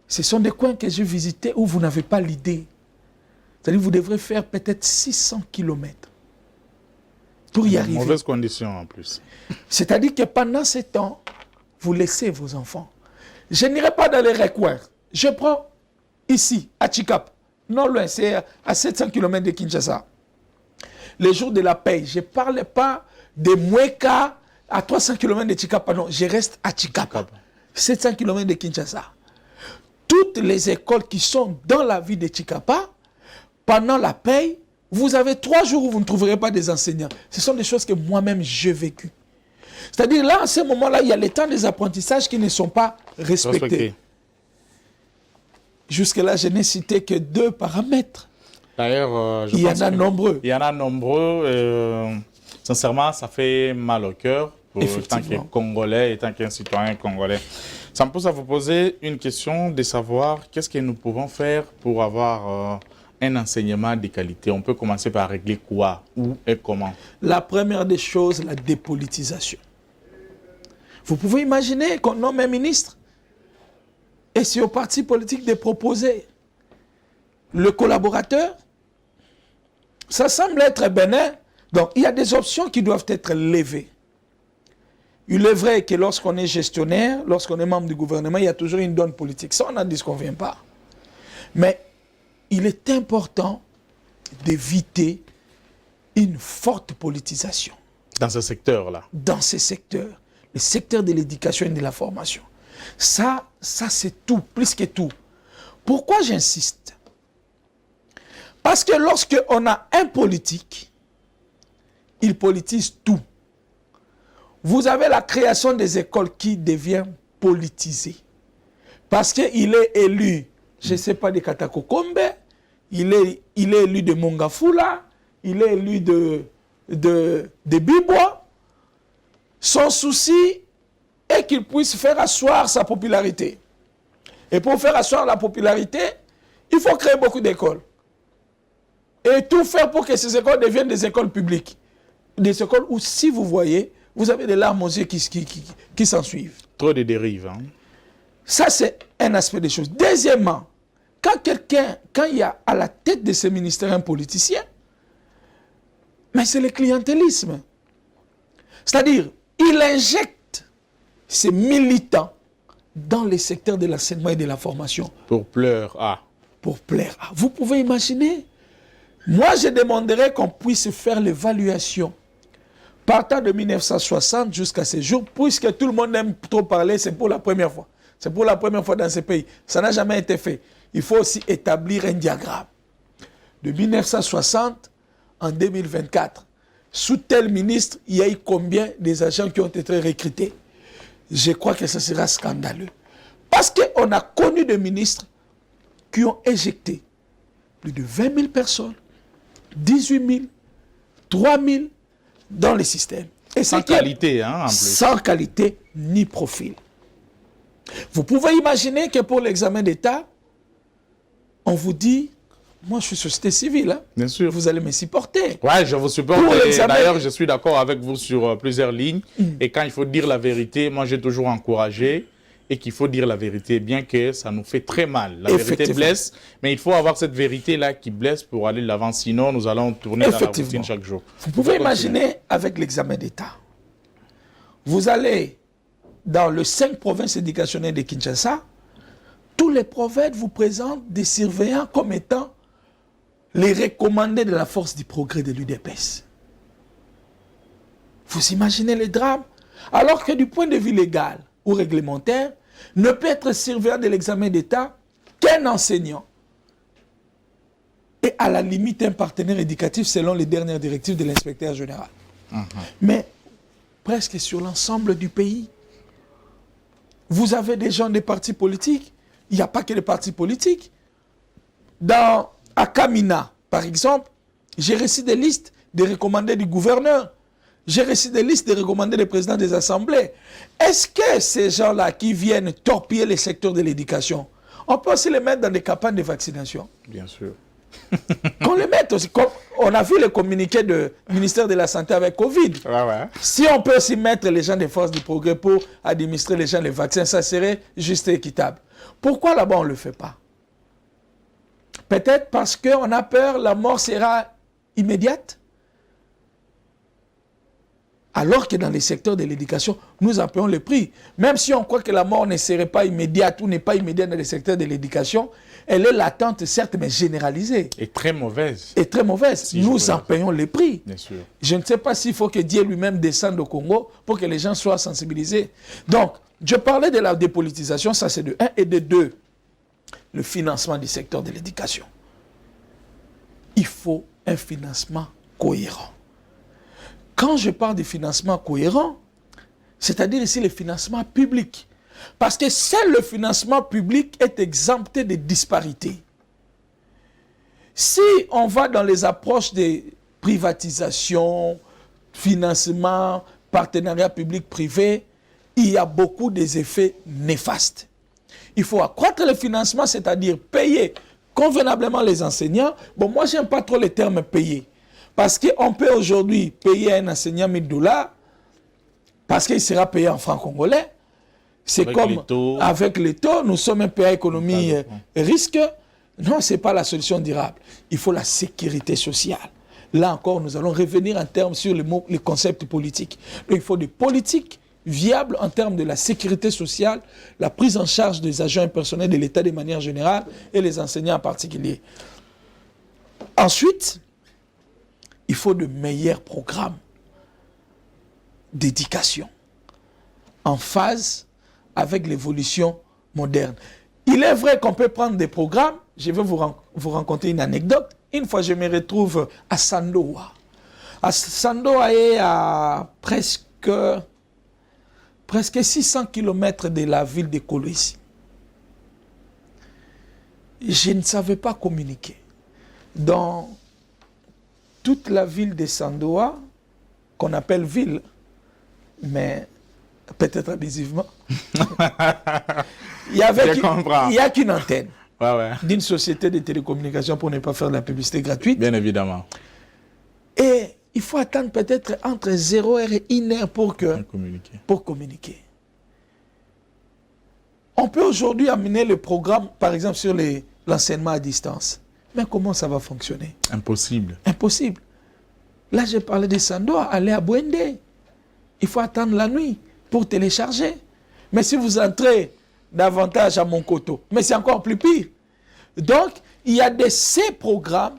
B: Ce sont des coins que j'ai visités où vous n'avez pas l'idée. C'est-à-dire que vous devrez faire peut-être 600 km pour y arriver.
A: Mauvaises conditions en plus.
B: C'est-à-dire que pendant ce temps, vous laissez vos enfants. Je n'irai pas dans les recoins. Je prends ici, à Chikap. Non loin, c'est à 700 km de Kinshasa. Les jours de la paix, je ne parle pas de Mweka à 300 km de Chikapa. Non, je reste à Chikapa. 700 km de Kinshasa. Toutes les écoles qui sont dans la ville de Chikapa pendant la paye, vous avez 3 jours où vous ne trouverez pas des enseignants. Ce sont des choses que moi-même j'ai vécues. C'est-à-dire là, à ce moment-là, il y a les temps des apprentissages qui ne sont pas respectés. Jusque-là, je n'ai cité que 2 paramètres.
A: D'ailleurs,
B: il y en a nombreux.
A: Il y en a nombreux. Sincèrement, ça fait mal au cœur pour tant que Congolais et tant qu'un citoyen congolais. Ça me pousse à vous poser une question de savoir qu'est-ce que nous pouvons faire pour avoir un enseignement de qualité. On peut commencer par régler quoi, où et comment? La
B: première des choses, la dépolitisation. Vous pouvez imaginer qu'on nomme un ministre et c'est au parti politique de proposer le collaborateur. Ça semble être bénin. Donc, il y a des options qui doivent être levées. Il est vrai que lorsqu'on est gestionnaire, lorsqu'on est membre du gouvernement, il y a toujours une donne politique. Ça, on n'en disconvient pas. Mais il est important d'éviter une forte politisation.
A: Dans ce secteur-là?
B: Dans ces secteurs. Le secteur de l'éducation et de la formation. Ça c'est tout, plus que tout. Pourquoi j'insiste? Parce que lorsqu'on a un politique, il politise tout. Vous avez la création des écoles qui devient politisée. Parce qu'il est élu, je ne sais pas, de Katakokombe, il est élu de Mongafula, il est élu de Bibois. Son souci est qu'il puisse faire asseoir sa popularité. Et pour faire asseoir la popularité, il faut créer beaucoup d'écoles. Et tout faire pour que ces écoles deviennent des écoles publiques. Des écoles où, si vous voyez, vous avez des larmes aux yeux qui s'en suivent.
A: Trop de dérives. Hein?
B: Ça, c'est un aspect des choses. Deuxièmement, quand il y a à la tête de ce ministère un politicien, mais c'est le clientélisme. C'est-à-dire, il injecte ses militants dans les secteurs de l'enseignement et de la formation.
A: Pour plaire à.
B: Pour plaire à. Vous pouvez imaginer. Moi, je demanderais qu'on puisse faire l'évaluation partant de 1960 jusqu'à ce jour, puisque tout le monde aime trop parler, c'est pour la première fois. C'est pour la première fois dans ce pays. Ça n'a jamais été fait. Il faut aussi établir un diagramme. De 1960 en 2024, sous tel ministre, il y a eu combien des agents qui ont été recrutés? Je crois que ce sera scandaleux. Parce qu'on a connu des ministres qui ont éjecté plus de 20 000 personnes, 18 000, 3 000 dans les systèmes. Et
A: sans qualité, hein, en plus.
B: Sans qualité ni profil. Vous pouvez imaginer que pour l'examen d'État, on vous dit, moi je suis société civile, hein,
A: bien sûr.
B: Vous allez me supporter.
A: Ouais, je vous supporte. D'ailleurs, je suis d'accord avec vous sur plusieurs lignes. Et quand il faut dire la vérité, moi j'ai toujours encouragé et qu'il faut dire la vérité, bien que ça nous fait très mal. La vérité blesse, mais il faut avoir cette vérité-là qui blesse pour aller de l'avant. Sinon, nous allons tourner dans la routine chaque jour.
B: Vous pouvez imaginer avec l'examen d'État. Vous allez dans les 5 provinces éducationnelles de Kinshasa, tous les prophètes vous présentent des surveillants comme étant les recommandés de la force du progrès de l'UDPS. Vous imaginez les drames? Alors que du point de vue légal ou réglementaire, ne peut être surveillant de l'examen d'État qu'un enseignant. Et à la limite, un partenaire éducatif selon les dernières directives de l'inspecteur général. Mais presque sur l'ensemble du pays, vous avez des gens des partis politiques. Il n'y a pas que les partis politiques. À Kamina, par exemple, j'ai reçu des listes de recommandés du gouverneur. J'ai reçu des listes de recommandés des présidents des assemblées. Est-ce que ces gens-là qui viennent torpiller les secteurs de l'éducation, on peut aussi les mettre dans des campagnes de vaccination?
A: Bien sûr.
B: Qu'on les mette aussi. Comme on a vu le communiqué du ministère de la Santé avec Covid.
A: Ouais.
B: Si on peut aussi mettre les gens des forces du progrès pour administrer les gens les vaccins, ça serait juste et équitable. Pourquoi là-bas on ne le fait pas? Peut-être parce qu'on a peur la mort sera immédiate. Alors que dans les secteurs de l'éducation, nous en payons le prix. Même si on croit que la mort ne serait pas immédiate ou n'est pas immédiate dans les secteurs de l'éducation, elle est latente, certes, mais généralisée.
A: Et très mauvaise.
B: Et très mauvaise. Si nous en payons les prix.
A: Bien sûr.
B: Je ne sais pas s'il faut que Dieu lui-même descende au Congo pour que les gens soient sensibilisés. Donc, je parlais de la dépolitisation, ça c'est de 1 et de 2. Le financement du secteur de l'éducation. il faut un financement cohérent. Quand je parle de financement cohérent, c'est-à-dire ici le financement public. Parce que seul le financement public est exempté de disparités. Si on va dans les approches de privatisation, financement, partenariat public-privé, il y a beaucoup d'effets néfastes. Il faut accroître le financement, c'est-à-dire payer convenablement les enseignants. Bon, moi, je n'aime pas trop le terme payer. Parce qu'on peut aujourd'hui payer un enseignant 1 000 $, parce qu'il sera payé en francs congolais. C'est comme avec les taux, nous sommes un pays à économie risque. Non, ce n'est pas la solution durable. Il faut la sécurité sociale. Là encore, nous allons revenir en termes sur les concepts politiques. Donc, il faut des politiques viables en termes de la sécurité sociale, la prise en charge des agents personnels de l'État de manière générale et les enseignants en particulier. Ensuite, il faut de meilleurs programmes d'éducation en phase avec l'évolution moderne. Il est vrai qu'on peut prendre des programmes. Je vais vous raconter une anecdote. Une fois, je me retrouve à Sandoa. Sandoa est à presque 600 km de la ville de Kolwezi. Je ne savais pas communiquer. Dans toute la ville de Sandoa, qu'on appelle ville, mais peut-être abusivement, il n'y a qu'une antenne d'une société de télécommunications pour ne pas faire de la publicité gratuite.
A: Bien évidemment.
B: Et il faut attendre peut-être entre 0 heure et 1 heure pour communiquer. On peut aujourd'hui amener le programme, par exemple, sur l'enseignement à distance. Mais comment ça va fonctionner?
A: Impossible.
B: Impossible. Là, j'ai parlé de Sandoa, aller à Bwende. Il faut attendre la nuit pour télécharger. Mais si vous entrez davantage à Monkoto, mais c'est encore plus pire. Donc, il y a ces programmes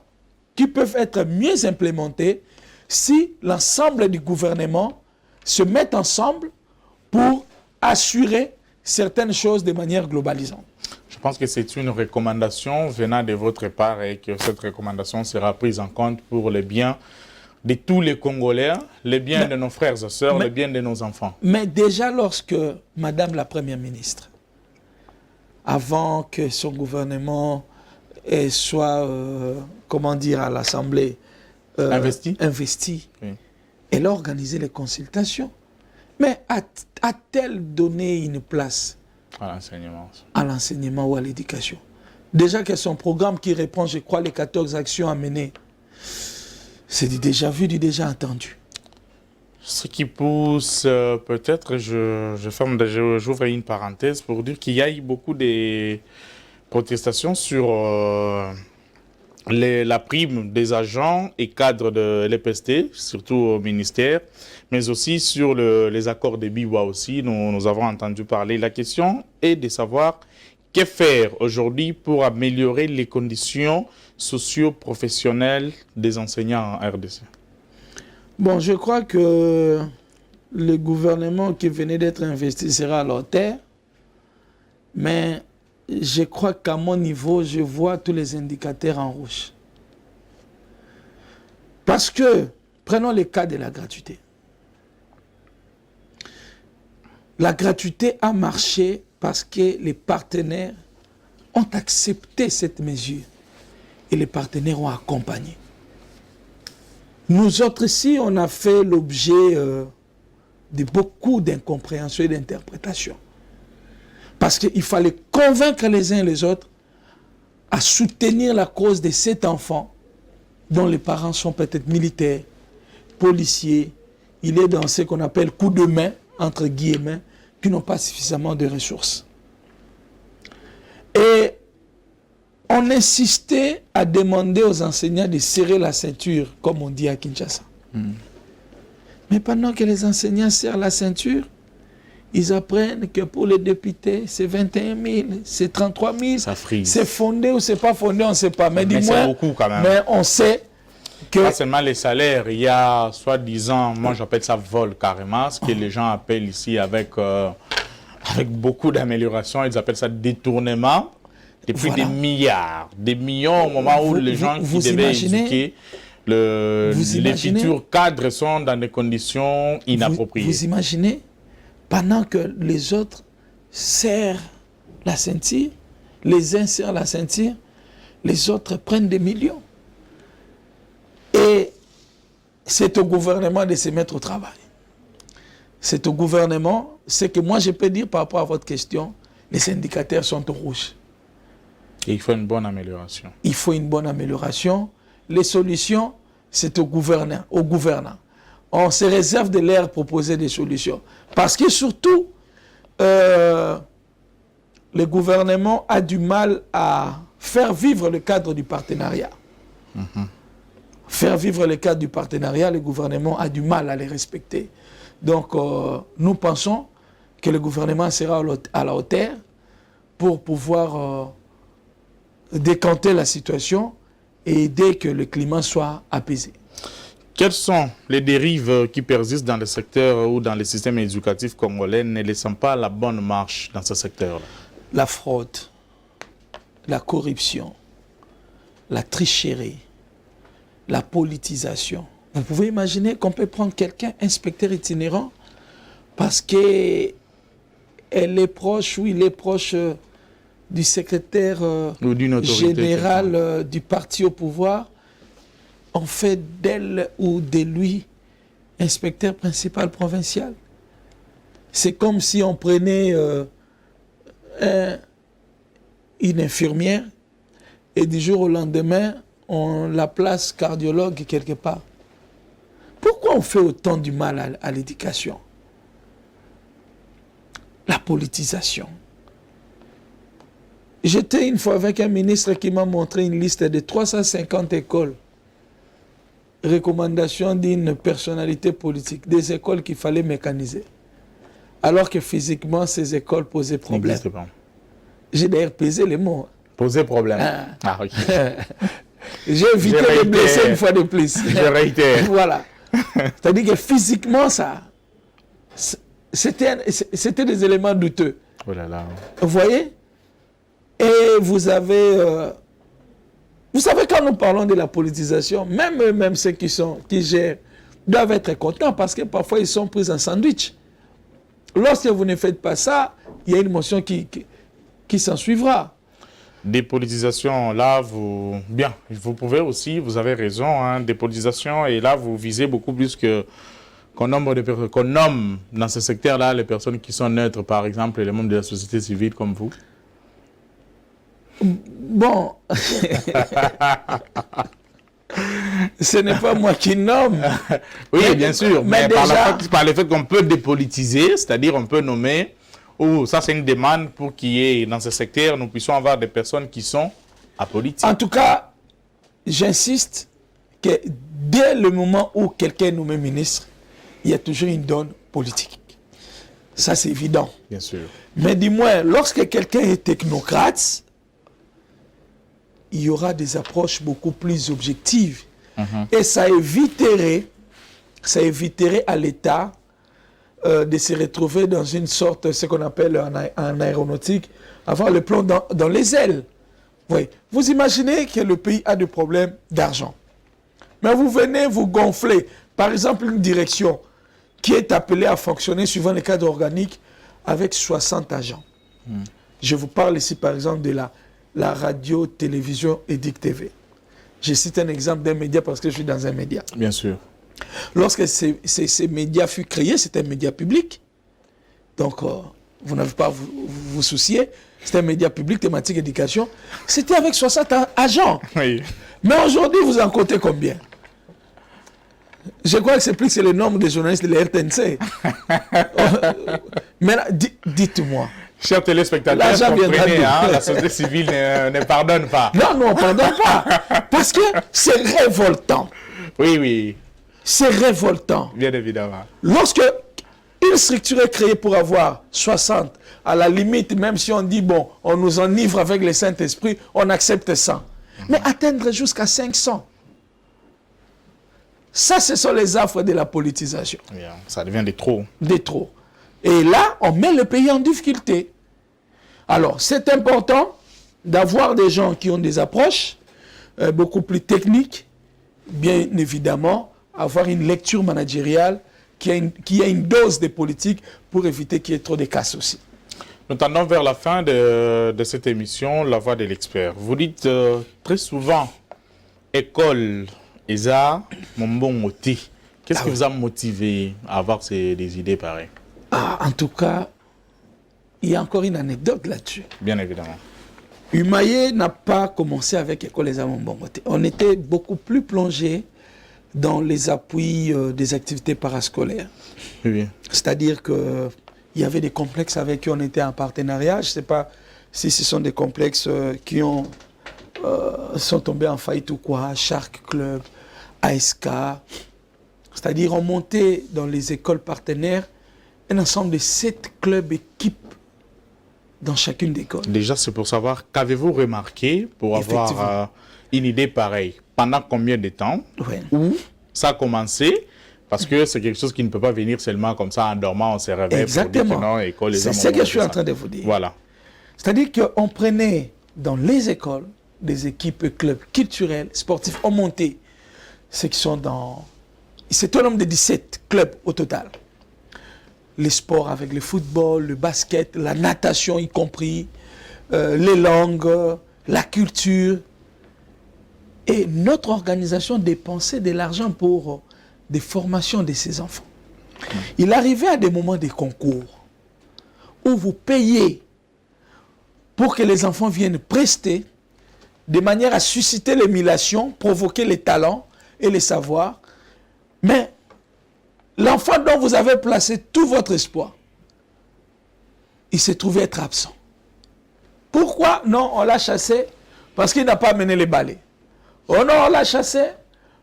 B: qui peuvent être mieux implémentés si l'ensemble du gouvernement se met ensemble pour assurer certaines choses de manière globalisante.
A: Je pense que c'est une recommandation venant de votre part et que cette recommandation sera prise en compte pour le bien de tous les Congolais, le bien de nos frères et sœurs, le bien de nos enfants.
B: Mais déjà lorsque Madame la Première ministre, avant que son gouvernement soit, comment dire, à l'Assemblée, investi,
A: oui.
B: Elle a organisé les consultations. Mais a-t-elle donné une place à l'enseignement ou à l'éducation? Déjà que son programme qui répond, je crois, les 14 actions à mener, c'est du déjà vu, du déjà entendu.
A: Ce qui pousse, peut-être, j'ouvre une parenthèse pour dire qu'il y a eu beaucoup de protestations sur la prime des agents et cadres de l'EPST, surtout au ministère, mais aussi sur les accords de Biwa aussi, nous avons entendu parler. La question est de savoir que faire aujourd'hui pour améliorer les conditions socio-professionnelles des enseignants en RDC.
B: Bon, je crois que le gouvernement qui venait d'être investi sera à leur terre, mais je crois qu'à mon niveau, je vois tous les indicateurs en rouge. Parce que, prenons le cas de la gratuité. La gratuité a marché parce que les partenaires ont accepté cette mesure et les partenaires ont accompagné. Nous autres ici, on a fait l'objet de beaucoup d'incompréhension et d'interprétation. Parce qu'il fallait convaincre les uns et les autres à soutenir la cause de cet enfant dont les parents sont peut-être militaires, policiers. Il est dans ce qu'on appelle coup de main, entre guillemets, qui n'ont pas suffisamment de ressources. Et on insistait à demander aux enseignants de serrer la ceinture, comme on dit à Kinshasa. Mais pendant que les enseignants serrent la ceinture, ils apprennent que pour les députés, c'est 21 000, c'est 33 000.
A: Ça frise.
B: C'est fondé ou c'est pas fondé, on ne sait pas. Mais
A: c'est beaucoup quand même.
B: Mais on sait que...
A: Pas seulement les salaires, il y a soi-disant, moi j'appelle ça vol carrément, ce que les gens appellent ici avec beaucoup d'améliorations, ils appellent ça détournement. de plus de milliards, des millions au moment où les gens qui devaient éduquer les futurs cadres sont dans des conditions inappropriées.
B: Vous imaginez, pendant que les autres serrent la ceinture, les uns serrent la ceinture, les autres prennent des millions. Et c'est au gouvernement de se mettre au travail. C'est au gouvernement, c'est que moi je peux dire par rapport à votre question, les indicateurs sont au rouge.
A: Et il faut une bonne amélioration.
B: Il faut une bonne amélioration. Les solutions, c'est au gouvernant. On se réserve de leur proposer des solutions. Parce que surtout, le gouvernement a du mal à faire vivre le cadre du partenariat. Faire vivre le cadre du partenariat, le gouvernement a du mal à les respecter. Donc, nous pensons que le gouvernement sera à la hauteur pour pouvoir décanter la situation et aider que le climat soit apaisé.
A: Quelles sont les dérives qui persistent dans le secteur ou dans le système éducatif congolais ne laissant pas la bonne marche dans ce secteur-là?
B: La fraude, la corruption, la tricherie, la politisation. Vous pouvez imaginer qu'on peut prendre quelqu'un, inspecteur itinérant, parce qu'elle est proche ou il est proche du secrétaire général du parti au pouvoir. On fait d'elle ou de lui inspecteur principal provincial. C'est comme si on prenait une infirmière et du jour au lendemain, on la place cardiologue quelque part. Pourquoi on fait autant du mal à l'éducation? La politisation. J'étais une fois avec un ministre qui m'a montré une liste de 350 écoles. Recommandation d'une personnalité politique, des écoles qu'il fallait mécaniser. Alors que physiquement, ces écoles posaient problème. J'ai d'ailleurs pesé les mots.
A: Poser problème. Ah, ok.
B: J'ai évité de blesser une fois de plus.
A: Je réitère.
B: Voilà. C'est-à-dire que physiquement, ça, c'était des éléments douteux.
A: Oh là là.
B: Vous voyez? Et vous avez... vous savez, quand nous parlons de la politisation, même ceux qui gèrent doivent être contents parce que parfois ils sont pris en sandwich. Lorsque vous ne faites pas ça, il y a une motion qui s'en suivra.
A: Dépolitisation, là, vous pouvez aussi, vous avez raison, hein, dépolitisation, et là, vous visez beaucoup plus qu'on nomme dans ce secteur-là les personnes qui sont neutres, par exemple, les membres de la société civile comme vous.
B: Bon, ce n'est pas moi qui nomme.
A: Oui, bien sûr, mais par le fait qu'on peut dépolitiser, c'est-à-dire on peut nommer, ça c'est une demande pour qu'il y ait dans ce secteur, nous puissions avoir des personnes qui sont apolitiques.
B: En tout cas, j'insiste que dès le moment où quelqu'un est nommé ministre, il y a toujours une donne politique. Ça c'est évident.
A: Bien sûr.
B: Mais du moins, lorsque quelqu'un est technocrate, il y aura des approches beaucoup plus objectives. Et ça éviterait à l'État de se retrouver dans une sorte, ce qu'on appelle en aéronautique, avoir le plomb dans les ailes. Oui. Vous imaginez que le pays a des problèmes d'argent. Mais vous venez vous gonfler. Par exemple, une direction qui est appelée à fonctionner suivant les cadres organiques avec 60 agents. Je vous parle ici, par exemple, de la radio, télévision et DIC TV. Je cite un exemple d'un média parce que je suis dans un média.
A: Bien sûr.
B: Lorsque ces médias furent créés, c'était un média public. Donc, vous n'avez pas à vous soucier. C'était un média public, thématique éducation. C'était avec 60 agents.
A: Oui.
B: Mais aujourd'hui, vous en comptez combien? Je crois que c'est plus que le nombre de journalistes de la RTNC. Mais dites-moi.
A: Chers téléspectateurs, comprenez, la société civile ne pardonne pas.
B: Non, on ne pardonne pas. Parce que c'est révoltant.
A: Oui, oui.
B: C'est révoltant.
A: Bien évidemment.
B: Lorsque une structure est créée pour avoir 60, à la limite, même si on dit, bon, on nous enivre avec le Saint-Esprit, on accepte 100. Mais atteindre jusqu'à 500. Ça, ce sont les affres de la politisation.
A: Bien, ça devient des trop.
B: Des trop. Et là, on met le pays en difficulté. Alors, c'est important d'avoir des gens qui ont des approches beaucoup plus techniques, bien évidemment, avoir une lecture managériale qui a une dose de politique pour éviter qu'il y ait trop de casse aussi.
A: Nous tendons vers la fin de cette émission, La Voix de l'expert. Vous dites très souvent, école, ESA, mon bon motif. Qu'est-ce qui vous a motivé à avoir des idées pareilles?
B: En tout cas, il y a encore une anecdote là-dessus.
A: Bien évidemment.
B: Humaye n'a pas commencé avec École ESA Mombongote. On était beaucoup plus plongé dans les appuis des activités parascolaires.
A: Oui.
B: C'est-à-dire qu'il y avait des complexes avec qui on était en partenariat. Je ne sais pas si ce sont des complexes qui sont tombés en faillite ou quoi. Shark Club, ASK. C'est-à-dire on montait dans les écoles partenaires un ensemble de 7 clubs équipes dans chacune des écoles.
A: Déjà, c'est pour savoir, qu'avez-vous remarqué pour avoir une idée pareille? Pendant combien de temps? Où ça a commencé? Parce que c'est quelque chose qui ne peut pas venir seulement comme ça, en dormant, on se réveille.
B: Exactement. C'est ce que je suis en train de vous dire.
A: Voilà.
B: C'est-à-dire qu'on prenait dans les écoles des équipes et clubs culturels, sportifs, on montait ceux qui sont dans... C'est un nombre de 17 clubs au total. Les sports avec le football, le basket, la natation y compris, les langues, la culture. Et notre organisation dépensait de l'argent pour des formations de ces enfants. Il arrivait à des moments de concours où vous payez pour que les enfants viennent prester de manière à susciter l'émulation, provoquer les talents et les savoirs. Mais l'enfant dont vous avez placé tout votre espoir, il s'est trouvé être absent. Pourquoi? Non, on l'a chassé parce qu'il n'a pas mené les balais. Oh non, on l'a chassé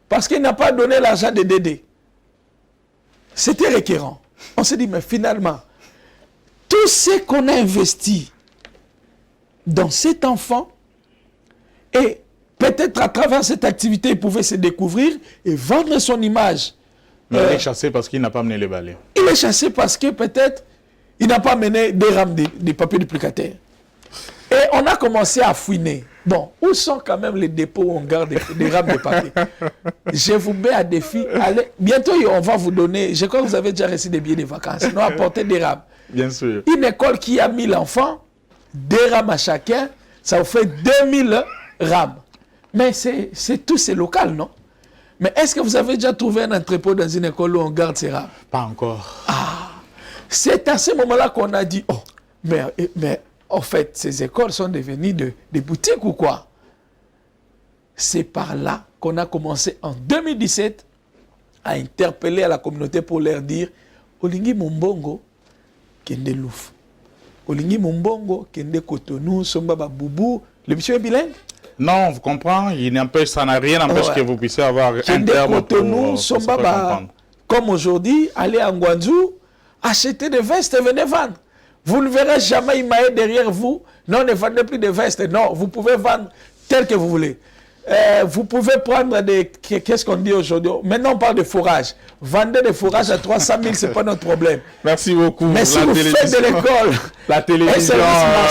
B: parce qu'il n'a pas donné l'argent de Dédé. C'était récurrent. On s'est dit, mais finalement, tout ce qu'on a investi dans cet enfant, et peut-être à travers cette activité, il pouvait se découvrir et vendre son image.
A: Mais il est chassé parce qu'il n'a pas mené les balais.
B: Il est chassé parce que peut-être il n'a pas mené des rames des papiers duplicataires. Et on a commencé à fouiner. Bon, où sont quand même les dépôts où on garde des rames de papier? Je vous mets à défi. Allez, bientôt, on va vous donner, je crois que vous avez déjà reçu des billets de vacances, sinon apportez des rames.
A: Bien sûr.
B: Une école qui a 1000 enfants, 2 rames à chacun, ça vous fait 2000 rames. Mais c'est tout, c'est local, non? Mais est-ce que vous avez déjà trouvé un entrepôt dans une école où on garde ces rames?
A: Pas encore.
B: C'est à ce moment-là qu'on a dit, oh, mais en fait, ces écoles sont devenues des boutiques ou quoi? C'est par là qu'on a commencé en 2017 à interpeller à la communauté pour leur dire, Olingi Mumbongo, Kende Louf. Olingi Mumbongo, Kende Cotonou, Sombaba Boubou. Le monsieur est bilingue?
A: Non, vous comprenez, ça n'a rien n'empêche que vous puissiez avoir un
B: Kende
A: terme
B: Cotonou, Sombaba. Comme aujourd'hui, aller à Ngwanzou, acheter des vestes et venez vendre. Vous ne verrez jamais Humaye derrière vous. Non, ne vendez plus de vestes. Non, vous pouvez vendre tel que vous voulez. Vous pouvez prendre des... Qu'est-ce qu'on dit aujourd'hui? Maintenant, on parle de fourrage. Vendez des fourrages à 300 000, ce n'est pas notre problème.
A: Merci beaucoup.
B: Mais si vous faites de l'école...
A: La télévision,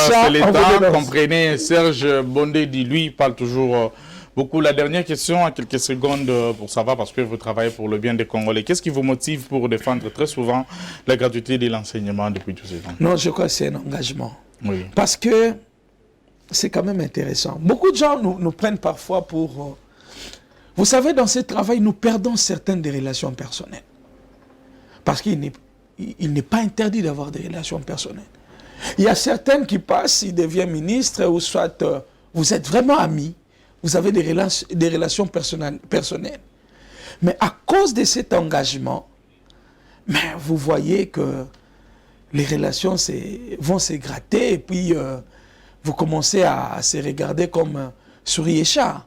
A: c'est l'État. Comprenez, Serge Bondé dit, lui, il parle toujours... beaucoup. La dernière question, en quelques secondes, pour savoir, parce que vous travaillez pour le bien des Congolais. Qu'est-ce qui vous motive pour défendre très souvent la gratuité de l'enseignement depuis tous ces ans?
B: Non, je crois que c'est un engagement.
A: Oui.
B: Parce que c'est quand même intéressant. Beaucoup de gens nous prennent parfois pour... Vous savez, dans ce travail, nous perdons certaines des relations personnelles. Parce qu'il n'est pas interdit d'avoir des relations personnelles. Il y a certaines qui passent, ils deviennent ministres, ou soit vous êtes vraiment amis. Vous avez des relations personnelles. Mais à cause de cet engagement, mais vous voyez que les relations vont se gratter et puis vous commencez à se regarder comme souris et chat.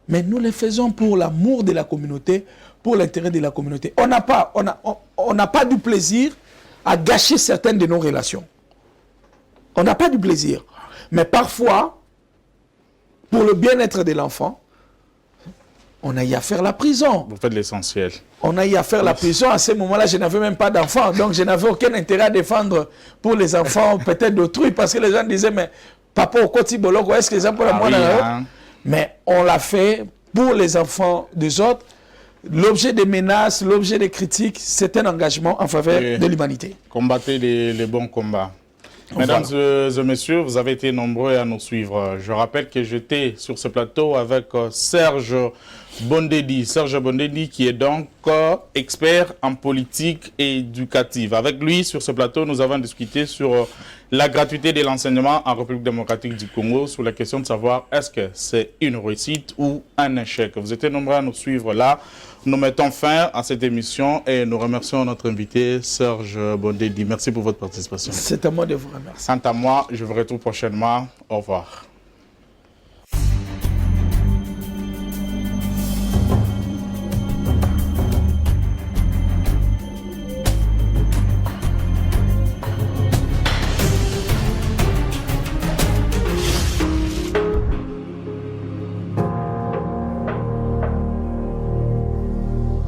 B: Mais nous le faisons pour l'amour de la communauté, pour l'intérêt de la communauté. On n'a pas du plaisir à gâcher certaines de nos relations. On n'a pas du plaisir. Mais parfois, pour le bien-être de l'enfant, on a eu à faire la prison.
A: Vous faites l'essentiel.
B: On a eu à faire la prison. À ce moment-là, je n'avais même pas d'enfant. Donc, je n'avais aucun intérêt à défendre pour les enfants, peut-être d'autrui, parce que les gens disaient, mais papa au côté boloko, est-ce que les enfants
A: Ah oui, hein.
B: mais on l'a fait pour les enfants des autres. L'objet des menaces, l'objet des critiques, c'est un engagement en faveur
A: Oui.
B: de l'humanité.
A: Combattez les bons combats. Mesdames et messieurs, vous avez été nombreux à nous suivre. Je rappelle que j'étais sur ce plateau avec Serge Bondedi. Serge Bondedi qui est donc expert en politique éducative. Avec lui, sur ce plateau, nous avons discuté sur la gratuité de l'enseignement en République démocratique du Congo, sur la question de savoir est-ce que c'est une réussite ou un échec. Vous étiez nombreux à nous suivre là. Nous mettons fin à cette émission et nous remercions notre invité Serge Bondedi. Merci pour votre participation.
B: C'est à moi de vous remercier.
A: Quant à moi, je vous retrouve prochainement. Au revoir.